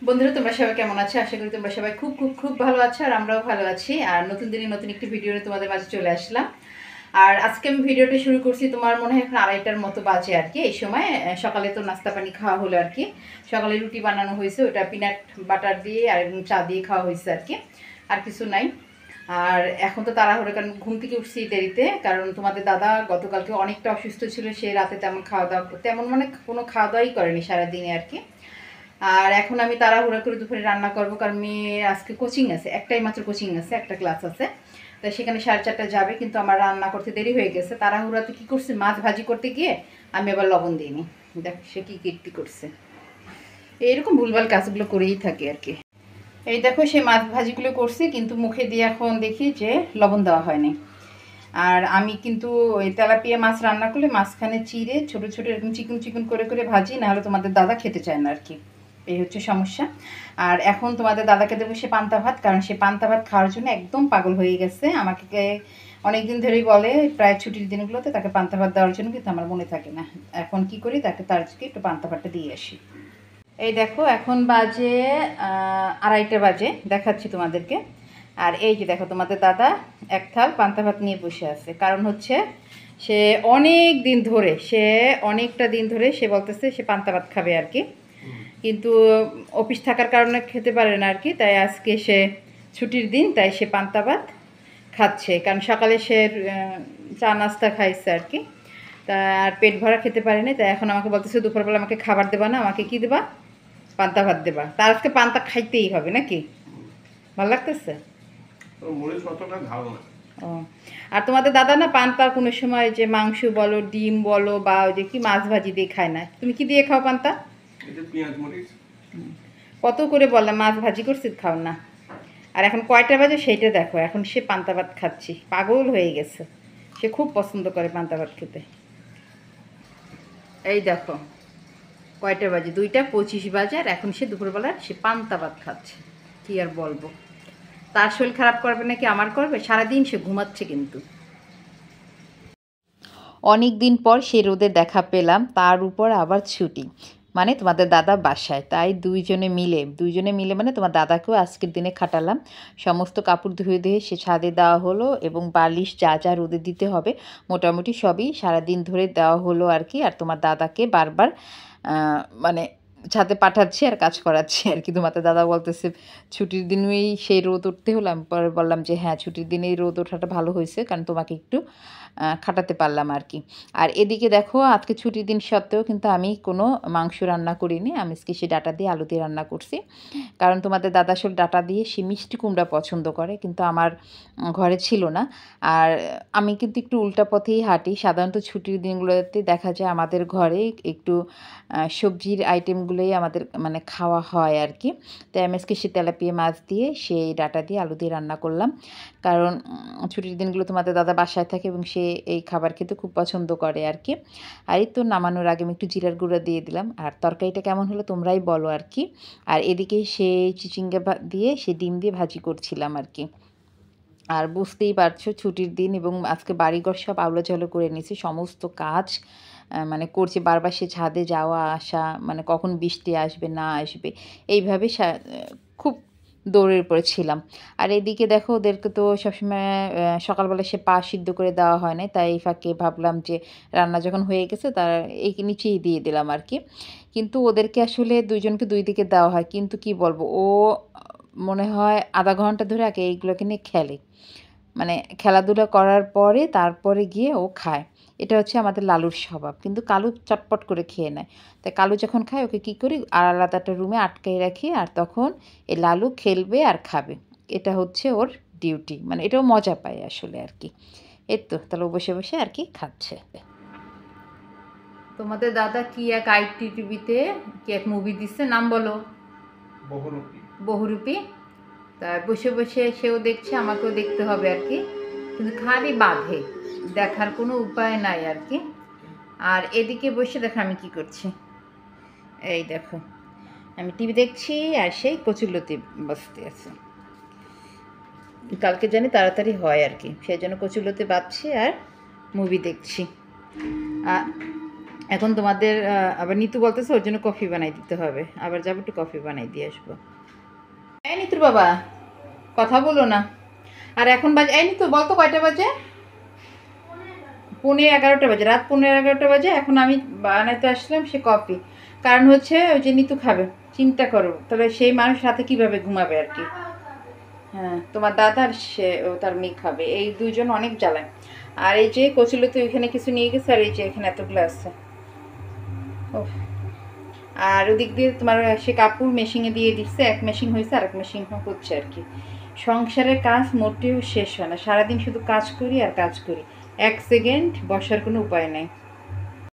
বন্ধুরা তোমরা সবাই কেমন আছো? আশা করি তোমরা সবাই খুব খুব খুব ভালো আছো, আর আমরাও ভালো আছি। আর নতুন দিনে নতুন একটি ভিডিওতে তোমাদের মাঝে চলে আসলাম। আর আজকে আমি ভিডিওটা শুরু করছি, তোমার মনে হয় এখন 2:30টার মতো বাজে আর কি। এই সময় সকালে তো নাস্তা পানি খাওয়া হলো আর কি। সকালে রুটি বানানো হয়েছে, ওটা পিনাট বাটার দিয়ে আর চা দিয়ে খাওয়া হয়েছে আর কি, আর কিছু নাই। আর এখন তো তাড়াহুড়ো, কারণ ঘুম থেকে উঠছি দেরিতে, কারণ তোমাদের দাদা গতকালকে অনেকটা অসুস্থ ছিল। সে রাতে তেমন খাওয়া দাওয়া, তেমন মানে কোনো খাওয়া দাওয়াই করেনি সারাদিনে আর কি। আর এখন আমি তাড়াহুড়া করে দুপুরে রান্না করবো, কারণ মেয়ের আজকে কোচিং আছে, একটাই মাত্র কোচিং আছে, একটা ক্লাস আছে। তাই সেখানে 4:30 যাবে, কিন্তু আমার রান্না করতে দেরি হয়ে গেছে। তাড়াহুড়াতে কী করছে, মাছ ভাজি করতে গিয়ে আমি আবার লবণ দিইনি। দেখ সে কী কীর্তি করছে। এইরকম ভুলভাল কাজগুলো করেই থাকে আর কি। এই দেখো সে মাছ ভাজিগুলো করছে, কিন্তু মুখে দিয়ে এখন দেখি যে লবণ দেওয়া হয়নি। আর আমি কিন্তু ওই তেলাপিয়া মাছ রান্না করলে মাঝখানে চিড়ে ছোটো ছোটো এরকম চিকন চিকন করে করে ভাজি, নাহলে তোমাদের দাদা খেতে চায় না আর কি। এই হচ্ছে সমস্যা। আর এখন তোমাদের দাদাকে দেবো সে পান্তা ভাত, কারণ সে পান্তা ভাত খাওয়ার জন্য একদম পাগল হয়ে গেছে। আমাকে অনেক দিন ধরেই বলে, প্রায় ছুটির দিনগুলোতে তাকে পান্তা ভাত দেওয়ার জন্য, কিন্তু আমার মনে থাকে না। এখন কি করি, তার একটু পান্তা ভাতটা দিয়ে আসি। এই দেখো এখন বাজে 2:30 বাজে, দেখাচ্ছি তোমাদেরকে। আর এই যে দেখো তোমাদের দাদা এক থাল পান্তা ভাত নিয়ে বসে আছে। কারণ হচ্ছে সে অনেকটা দিন ধরে সে বলতেছে সে পান্তা ভাত খাবে আর কি, কিন্তু অফিস থাকার কারণে খেতে পারে না আর কি। তাই আজকে সে ছুটির দিন, তাই সে পান্তা ভাত খাচ্ছে। কারণ সকালে সে চা নাস্তা খাইছে আর কি, তা আর পেট ভরা খেতে পারেনি। তাই এখন আমাকে বলতেছে দুপুরবেলা আমাকে খাবার দেবা না, আমাকে কি দেবা, পান্তা ভাত দেবা। তার আজকে পান্তা খাইতেই হবে নাকি? ভালো লাগতেছে? ও, আর তোমাদের দাদা না পান্তা কোনো সময় যে মাংস বলো, ডিম বলো, বা ওই যে কি মাছ ভাজি দিয়ে খায় না। তুমি কি দিয়ে খাও পান্তা? কত করে বললাম মাছ ভাজি করছি, খাও না। আর এখন কয়টা বাজে সেইটা দেখো, এখন সে পান্তা ভাত খাচ্ছি, পাগল হয়ে গেছে। সে খুব পছন্দ করে পান্তা ভাত খেতে। এই দেখো কয়টা বাজে, 2:25 বাজে, আর এখন সে দুপুরবেলা সে পান্তা ভাত খাচ্ছে। কি আর বলবো, তার শরীর খারাপ করবে নাকি আমার করবে? সারাদিন সে ঘুমাচ্ছে কিন্তু। অনেক দিন পর সে রোদে দেখা পেলাম, তার উপর আবার ছুটি, মানে তোমাদের দাদা বাসায়। তাই দুইজনে মিলে মানে তোমার দাদাকেও আজকের দিনে খাটালাম। সমস্ত কাপড় ধুয়ে ধুয়ে সে ছাদে দেওয়া হলো, এবং বালিশ যা যা রোদে দিতে হবে মোটামুটি সবই সারাদিন ধরে দেওয়া হলো আর কি। আর তোমার দাদাকে বারবার মানে ছাদে পাঠাচ্ছি আর কাজ করাচ্ছি আর কি। তোমাদের দাদা বলতেছে ছুটির দিনেই সেই রোদ উঠতে হলো। আমি পরে বললাম যে হ্যাঁ, ছুটির দিনেই রোদ ওঠাটা ভালো হয়েছে, কারণ তোমাকে একটু খাটাতে পারলাম আর কি। আর এদিকে দেখো আজকে ছুটির দিন সত্ত্বেও কিন্তু আমি কোনো মাংস রান্না করিনি। আমি আজকে সে ডাঁটা দিয়ে আলু দিয়ে রান্না করছি, কারণ তোমাদের দাদা আসলে ডাঁটা দিয়ে সে মিষ্টি কুমড়া পছন্দ করে, কিন্তু আমার ঘরে ছিল না। আর আমি কিন্তু একটু উল্টা পথেই হাঁটি। সাধারণত ছুটির দিনগুলোতে দেখা যায় আমাদের ঘরে একটু সবজির আইটেমগুলোই আমাদের মানে খাওয়া হয় আর কি। তাই আমি আজকে সে তেলাপিয়া মাছ দিয়ে সেই ডাঁটা দিয়ে আলু দিয়ে রান্না করলাম, কারণ ছুটির দিনগুলো তোমাদের দাদা বাসায় থাকে এবং সে এই খাবার খেতে খুব পছন্দ করে আর কি। আর এই তো নামানোর আগে আমি একটু জিরার গুঁড়া দিয়ে দিলাম। আর তরকারিটা কেমন হলো তোমরাই বলো আর কি। আর এদিকে সেই চিচিঙ্গা দিয়ে সে ডিম দিয়ে ভাজি করছিলাম আর কি। আর বুঝতেই পারছো ছুটির দিন, এবং আজকে বাড়িঘর সব আউলাঝালো করে নিয়েছি, সমস্ত কাজ মানে করছি। বারবার সে ছাদে যাওয়া আসা, মানে কখন বৃষ্টি আসবে না আসবে, এইভাবে খুব দৌড়ের উপরে ছিলাম। আর এদিকে দেখো ওদেরকে তো সবসময় সকালবেলা সে পা সিদ্ধ করে দেওয়া হয় না, তাই এই ফাঁকে ভাবলাম যে রান্না যখন হয়ে গেছে তার এই নিচেই দিয়ে দিলাম আর কি। কিন্তু ওদেরকে আসলে দুইজনকে দুই দিকে দেওয়া হয়, কিন্তু কি বলবো, ও মনে হয় আধা ঘন্টা ধরে আগে এইগুলোকে নিয়ে খেলে, মানে খেলাধুলা করার পরে তারপরে গিয়ে ও খায়। এটা হচ্ছে আমাদের লালুর স্বভাব, কিন্তু কালু চটপট করে খেয়ে নেয়। তাই কালু যখন খায় ওকে কী করি, আর আলাদা একটা রুমে আটকাই রাখি, আর তখন এই লালু খেলবে আর খাবে। এটা হচ্ছে ওর ডিউটি, মানে এটাও মজা পায় আসলে আর কি। এই তো তাহলে ও বসে বসে আর কি খাচ্ছে। তোমাদের দাদা কি এক ITV-তে কি এক মুভি দিচ্ছে, নাম বলো? বহুরূপী। তা বসে বসে সেও দেখছে, আমাকেও দেখতে হবে আর কি, কিন্তু খালি বাঁধে, দেখার কোনো উপায় নাই আর কি। আর এদিকে বসে দেখো আমি কি করছি। এই দেখো আমি টিভি দেখছি, আর সেই কচুরলতি বসতে আছে। কালকে জানি তাড়াতাড়ি হয় আর কি, সেই জন্য কচুরলতি বাঁধছি আর মুভি দেখছি। এখন তোমাদের আবার নিতু বলতেছে ওর জন্য কফি বানাই দিতে হবে, আবার যাবো একটু কফি বানাই দিয়ে আসবো। এই নিতুর বাবা কথা বলো না। আর এখন বাজে, এই নিতু বলতো কয়টা বাজে? 11:15 বাজে, রাত 11:15 বাজে। এখন আমি বানাইতে আসলাম সে কফি, কারণ হচ্ছে ওই যে নিতু খাবে। চিন্তা করো তাহলে সেই মানুষ রাতে কিভাবে ঘুমাবে আর কি। হ্যাঁ তোমার দাদা আর সে ও তার মেয়ে খাবে, এই দুইজন অনেক জ্বালায়। আর এই যে কচুলতি ওইখানে কিছু নিয়ে গেছে, আর এই যে এখানে এতগুলো আছে। ওহ, আর ওদিক দিয়ে তোমার সে কাপড় মেশিনে দিয়ে দিচ্ছে, এক মেশিন হয়েছে আর এক মেশিন হচ্ছে আর কি। সংসারের কাজ মোটেও শেষ হয় না, সারাদিন শুধু কাজ করি আর কাজ করি, এক সেকেন্ড বসার কোনো উপায় নাই।